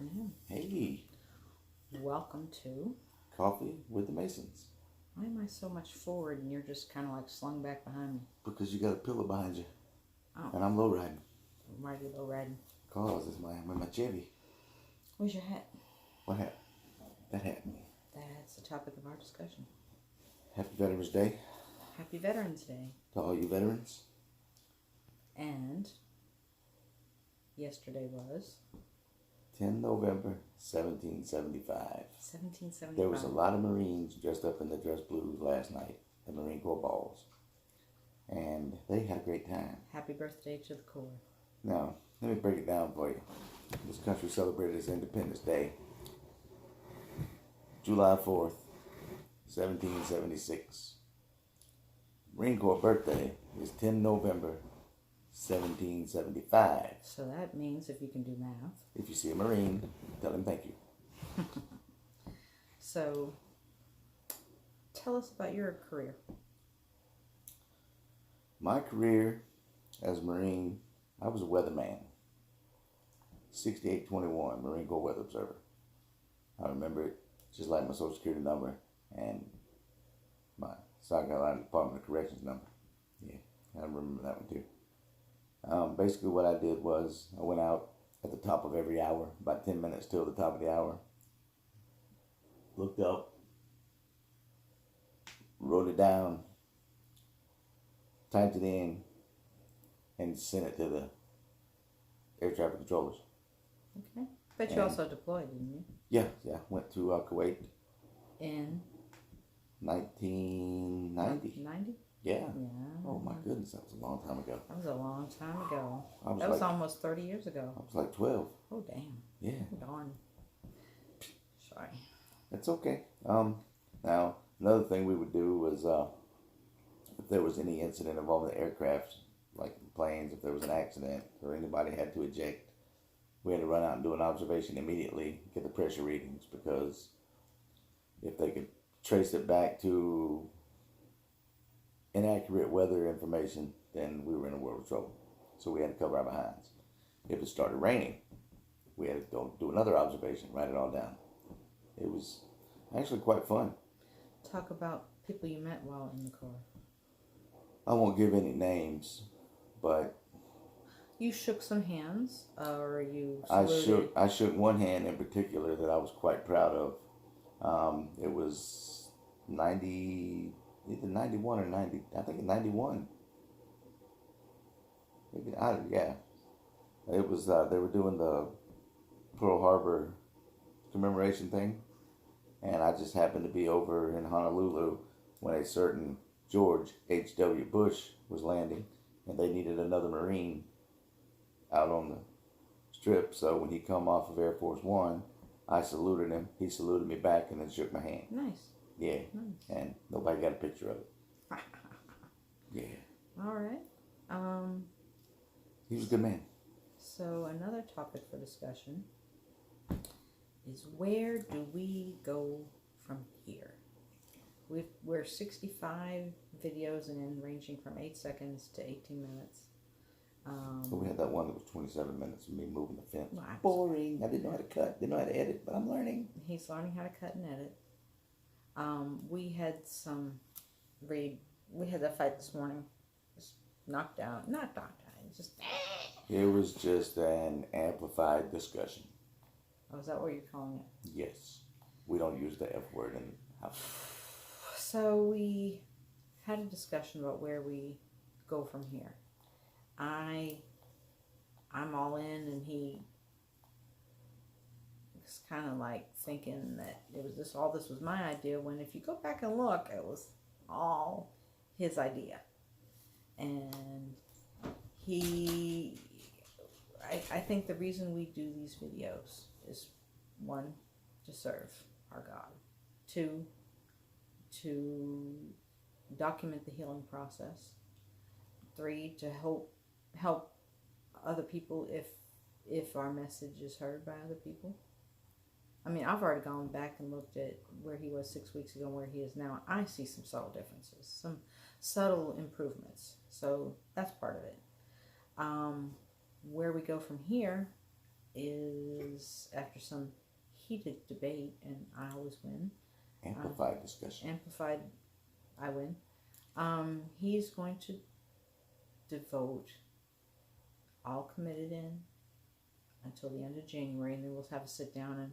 afternoon. Hey, Welcome to. Coffee with the Masons. Why am I so much forward and you're just kind of like slung back behind me? Because you got a pillow behind you. Oh. And I'm low riding. Why are you low riding? Cause it's my Chevy. Where's your hat? What hat? That hat. That's the topic of our discussion. Happy Veterans Day Happy Veterans Day. to all you veterans. And yesterday was 10 November 1775. 1775. There was a lot of Marines dressed up in the dress blues last night at Marine Corps balls. And they had a great time. Happy birthday to the Corps. Now, let me break it down for you. This country celebrated its Independence Day July 4th, 1776. Marine Corps birthday is 10 November 1775. So that means, if you can do math. If you see a Marine, tell him thank you. So, tell us about your career. My career as a Marine, I was a weatherman. 6821, Marine Corps Weather Observer. I remember it just like my Social Security number and my South Carolina Department of Corrections number. Yeah, I remember that one too. Basically what I did was I went out at the top of every hour, about 10 minutes till the top of the hour. Looked up, wrote it down, typed it in, and sent it to the air traffic controllers. Okay. But you also deployed, didn't you? Yeah. Went to Kuwait In 1990. 90? Yeah. Yeah. Oh my goodness, that was a long time ago. That was a long time ago. I was That was almost 30 years ago. I was like 12. Oh, damn. Yeah. Darn. Sorry. That's okay. Now another thing we would do was if there was any incident involving the aircraft, like the planes, if there was an accident or anybody had to eject, we had to run out and do an observation immediately, get the pressure readings, because if they could trace it back to inaccurate weather information, then we were in a world of trouble. So we had to cover our behinds. If it started raining, we had to go do another observation, write it all down. It was actually quite fun. Talk about people you met while in the Corps. I won't give any names, but You shook some hands, or you saluted? I shook one hand in particular that I was quite proud of. It was 90, either 91 or 90. I think 91. Maybe yeah. It was they were doing the Pearl Harbor commemoration thing, and I just happened to be over in Honolulu when a certain George H.W. Bush was landing, and they needed another Marine out on the strip. So when he come off of Air Force One, I saluted him. He saluted me back and then shook my hand. Nice. Yeah. Nice. And nobody got a picture of it. Yeah. All right. He was a good man. So another topic for discussion is, where do we go from here? We're 65 videos in, ranging from 8 seconds to 18 minutes. So we had that one that was 27 minutes of me moving the fence. Well, Boring. I didn't know how to cut. Didn't know how to edit, but I'm learning. He's learning how to cut and edit. We had we had that fight this morning. Just knocked out. Not knocked out. Just. It was just an amplified discussion. Oh, is that what you're calling it? Yes. We don't use the F word in the house. So we had a discussion about where we go from here. I'm all in, and he was kind of like thinking that all this was my idea, when if you go back and look, it was all his idea. And I think the reason we do these videos is, 1, to serve our God, 2, to document the healing process, 3, to help other people if our message is heard by other people. I mean, I've already gone back and looked at where he was 6 weeks ago and where he is now. I see some subtle differences, some subtle improvements. So that's part of it. Where we go from here is, after some heated debate, and I always win. Amplified discussion. Amplified, I win. He's going to devote all committed in until the end of January, and then we'll have a sit down and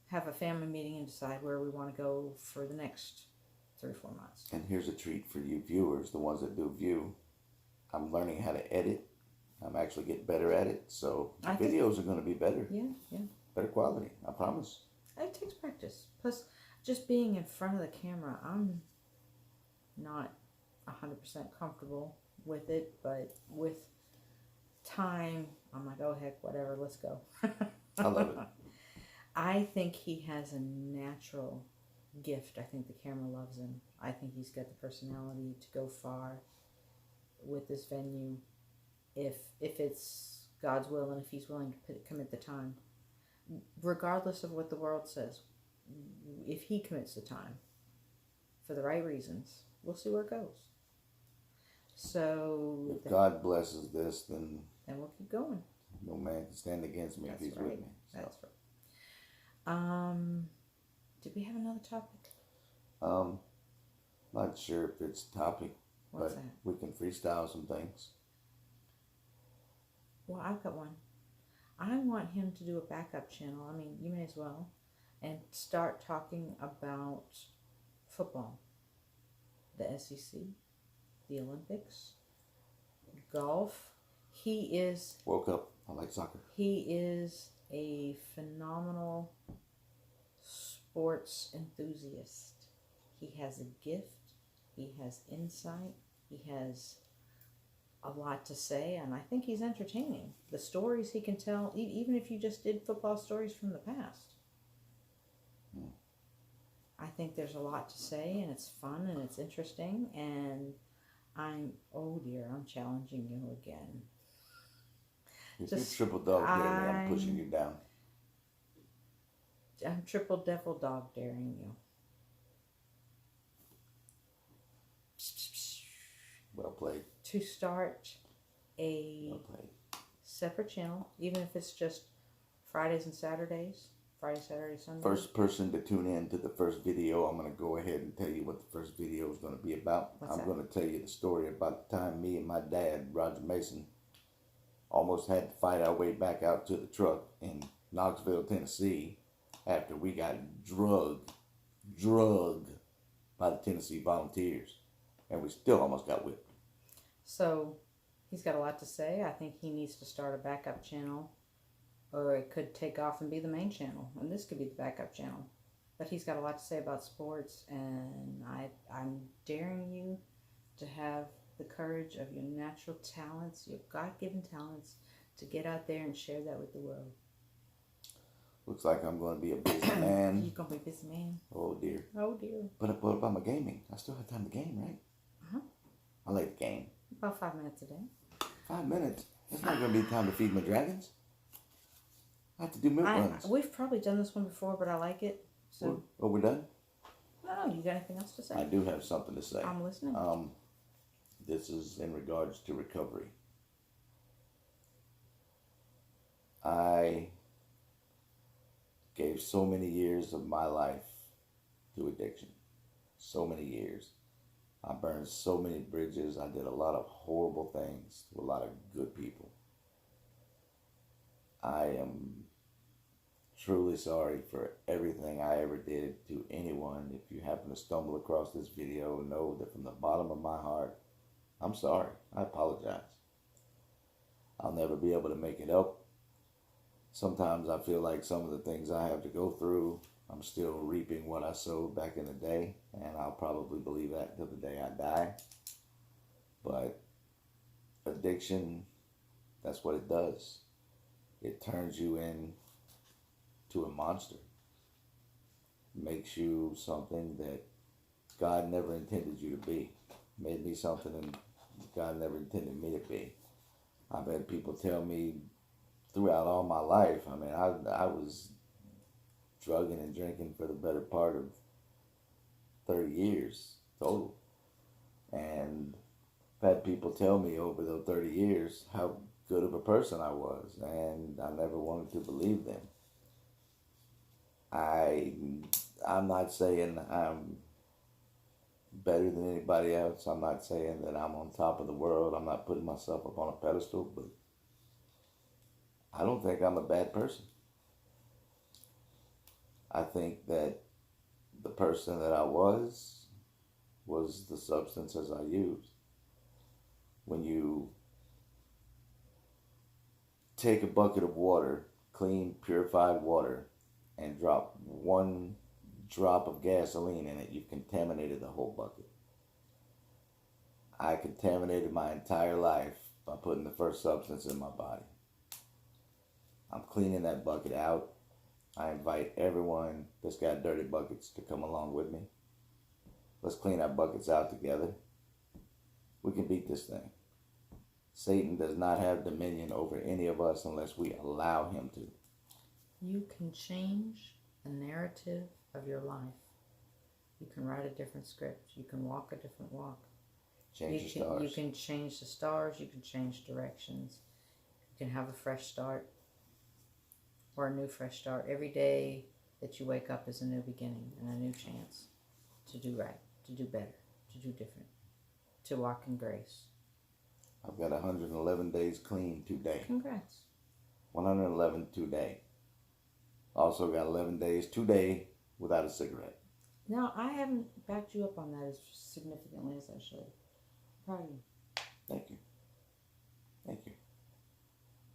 have a family meeting and decide where we want to go for the next 3 or 4 months. And here's a treat for you viewers, the ones that do view. I'm learning how to edit. I'm actually getting better at it, so the videos are going to be better. Yeah. Better quality, I promise. It takes practice. Plus, just being in front of the camera, I'm not 100% comfortable with it, but with time, I'm like, oh heck, whatever, let's go. I love it. I think he has a natural gift. I think the camera loves him. I think he's got the personality to go far with this venue if it's God's will and if he's willing to commit the time. Regardless of what the world says, if he commits the time for the right reasons, we'll see where it goes. So if God blesses this, then we'll keep going. No man can stand against me if he's with me. So. That's right. Did we have another topic? Not sure if it's a topic, What's but that? we can freestyle some things. Well, I've got one. I want him to do a backup channel. I mean, you may as well. And start talking about football, the SEC, the Olympics, golf. He is... Woke up. I like soccer. He is a phenomenal sports enthusiast. He has a gift. He has insight. He has a lot to say, and I think he's entertaining. The stories he can tell, even if you just did football stories from the past. I think there's a lot to say, and it's fun, and it's interesting, and oh dear, I'm challenging you again. If you triple dog dare me, I'm pushing you down. I'm triple devil dog daring you. Well played. To start a separate channel, even if it's just Fridays and Saturdays. Friday, Saturday, Sunday. First person to tune in to the first video, I'm going to go ahead and tell you what the first video is going to be about. I'm going to tell you the story about the time me and my dad, Roger Mason, almost had to fight our way back out to the truck in Knoxville, Tennessee, after we got drugged by the Tennessee Volunteers, and we still almost got whipped. So he's got a lot to say. I think he needs to start a backup channel, or it could take off and be the main channel, and this could be the backup channel. But he's got a lot to say about sports, and I'm daring you to have the courage of your natural talents, your God-given talents, to get out there and share that with the world. Looks like I'm going to be a busy man. You're going to be a busy man. Oh, dear. Oh, dear. But what about my gaming? I still have time to game, right? Uh-huh. I like the game. About 5 minutes a day. 5 minutes? That's not going to be time to feed my dragons. I have to do milk runs. We've probably done this one before, but I like it. So. Oh, we're done? No, you got anything else to say? I do have something to say. I'm listening. This is in regards to recovery. I gave so many years of my life to addiction. So many years. I burned so many bridges. I did a lot of horrible things to a lot of good people. I am truly sorry for everything I ever did to anyone. If you happen to stumble across this video, know that from the bottom of my heart, I'm sorry. I apologize. I'll never be able to make it up. Sometimes I feel like some of the things I have to go through, I'm still reaping what I sowed back in the day, and I'll probably believe that until the day I die. But addiction, that's what it does. It turns you into a monster. It makes you something that God never intended you to be. Made me something that God never intended me to be. I've had people tell me throughout all my life, I mean, I was drugging and drinking for the better part of 30 years total. And I've had people tell me over those 30 years how good of a person I was, and I never wanted to believe them. I'm not saying I'm better than anybody else. I'm not saying that I'm on top of the world. I'm not putting myself up on a pedestal, but I don't think I'm a bad person. I think that the person that I was the substances I used. When you take a bucket of water, clean, purified water, and drop one drop of gasoline in it, you've contaminated the whole bucket. I contaminated my entire life by putting the first substance in my body. I'm cleaning that bucket out. I invite everyone that's got dirty buckets to come along with me. Let's clean our buckets out together. We can beat this thing. Satan does not have dominion over any of us unless we allow him to. You can change the narrative of your life. You can write a different script. You can walk a different walk. Change the stars. You can change the stars. You can change directions. You can have a fresh start or a new fresh start. Every day that you wake up is a new beginning and a new chance to do right, to do better, to do different, to walk in grace. I've got 111 days clean today. Congrats. 111 today. Also got 11 days today without a cigarette. Now, I haven't backed you up on that as significantly as I should. Proud of you. Thank you. Thank you.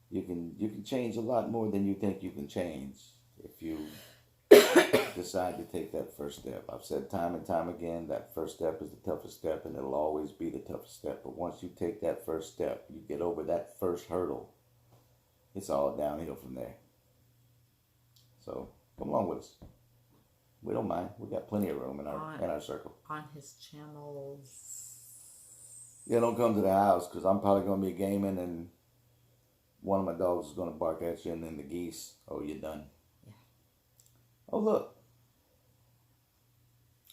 You can change a lot more than you think you can change if you decide to take that first step. I've said time and time again, that first step is the toughest step, and it'll always be the toughest step. But once you take that first step, you get over that first hurdle, it's all downhill from there. So come along with us. We don't mind. We got plenty of room in our circle. On his channels. Yeah, don't come to the house because I'm probably going to be gaming and one of my dogs is going to bark at you and then the geese. Oh, you're done. Yeah. Oh, look.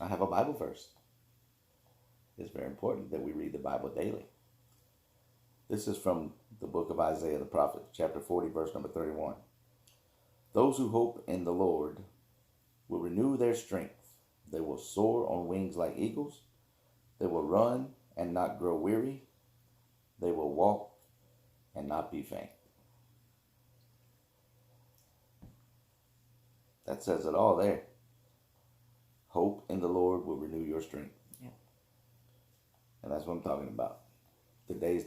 I have a Bible verse. It's very important that we read the Bible daily. This is from the book of Isaiah the prophet, chapter 40, verse number 31. Those who hope in the Lord will renew their strength. They will soar on wings like eagles. They will run and not grow weary. They will walk and not be faint. That says it all there. Hope in the Lord will renew your strength. Yeah. And that's what I'm talking about. The days that